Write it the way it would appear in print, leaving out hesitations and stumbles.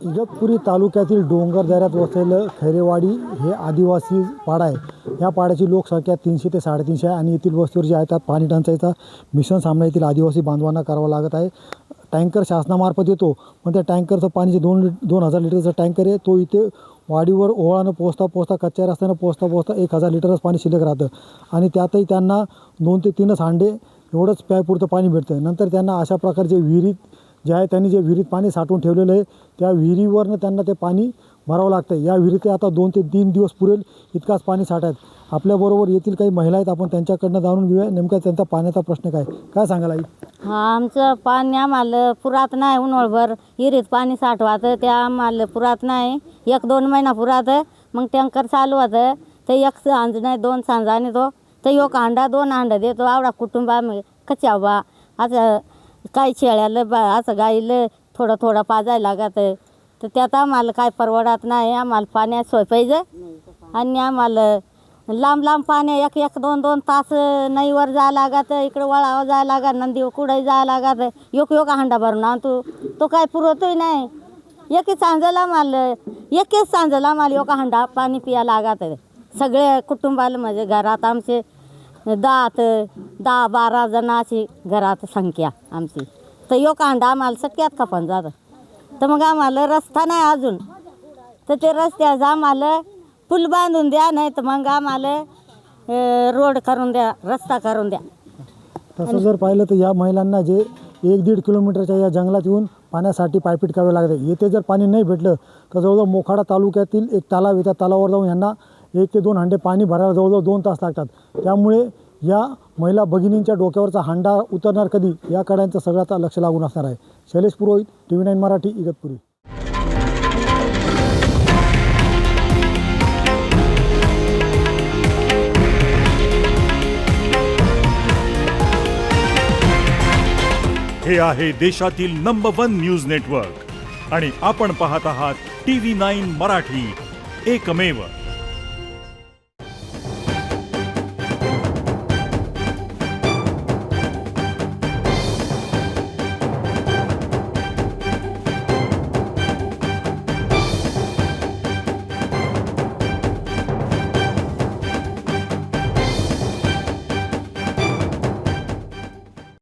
इगतपुरी तालुक्यातील डोंगर दऱ्यात वसलेलं खैरेवाडी हे आदिवासी पाडा आहे। या पाड्याची लोकसंख्या 300 ते 350 आहे आणि येथील वस्तीवर जे आहे त्यात पाणी टंचाईचा भीषण सामना येथील आदिवासी बांधवांना करावा लागत आहे। टँकर शासनामार्फत येतो, पण त्या टँकरचं पाणी जे 2000 लिटरचा टँकर आहे तो इथे वाडीवर ओळानं पोचता कच्च्या रस्त्यानं पोचता 1000 लिटरच पाणी शिल्लक राहतं आणि त्यातही त्यांना 2 ते 3 हांडे एवढंच प्यायपुरतं पाणी भेटतं। नंतर त्यांना अशा प्रकारचे विहिरीत जे आहे त्यांनी जे विहिरीत पाणी साठवून ठेवलेलं आहे त्या विहिरीवरनं त्यांना ते पाणी भरावं लागतं। या विहिरीत आता 2 ते 3 दिवस पुरेल इतकाच पाणी साठा आहे। आपल्याबरोबर येथील काही महिला आहेत, आपण त्यांच्याकडनं जाणून घेऊया नेमका त्यांचा पाण्याचा प्रश्न काय सांगाल आई? आमचं पाणी आम्हाला पुरात नाही, उन्हाळभर विहिरीत पाणी साठवायचं ते आम्हाला पुरात नाही। 1-2 महिना पुरात, मग टँकर चालू होतं ते 1 सांज नाही 2 सांज आणि तो ते 1 हांडा 2 हांडा देतो। आवडा कुटुंब आम्ही कच्च्या बा असं काही शेळ्याला असं गाईला थोडं पाजायला लागत, तर त्यात आम्हाला काय परवडत नाही। आम्हाला पाण्यात सोय पाहिजे आणि आम्हाला लांब पाणी 1-2 तास नईवर जायला लागत, इकडे वळावर जायला लागत, नंदी कुठे जायला लागत। 1 हांडा भरून आणतो तो काय पुरतही नाही। एकी सांजाला आम्हाला 1 हांडा पाणी पियाला लागत। सगळे कुटुंबाला म्हणजे घरात आमचे 10-12 जणांची घरात संख्या आमची, तर 1 हांडा आम्हाला सगळ्यात खपन जातं। तर मग आम्हाला रस्ता नाही अजून, तर ते रस्त्याचा आम्हाला पूल बांधून द्या, नाही तर मग आम्हाला रोड करून द्या, रस्ता करून द्या। तसं जर पाहिलं तर या महिलांना जे 1-1.5 किलोमीटरच्या या जंगलात येऊन पाण्यासाठी पायपीट करावी लागते। येथे जर पाणी नाही भेटलं तर जवळजवळ मोखाडा तालुक्यातील एक तलाव आहे, त्या तलावावर जाऊन यांना 1 ते 2 हांडे पाणी भरायला जवळजवळ 2 तास लागतात। त्यामुळे या महिला भगिनींच्या डोक्यावरचा हांडा उतरणार कधी याकडे यांचं सगळ्याचा लक्ष लागून असणार आहे। शैलेश पुरोहित, TV9 मराठी, इगतपुरी। हे आहे देशातील नंबर 1 न्यूज नेटवर्क आणि आपण पाहत आहात TV9 मराठी, एकमेव।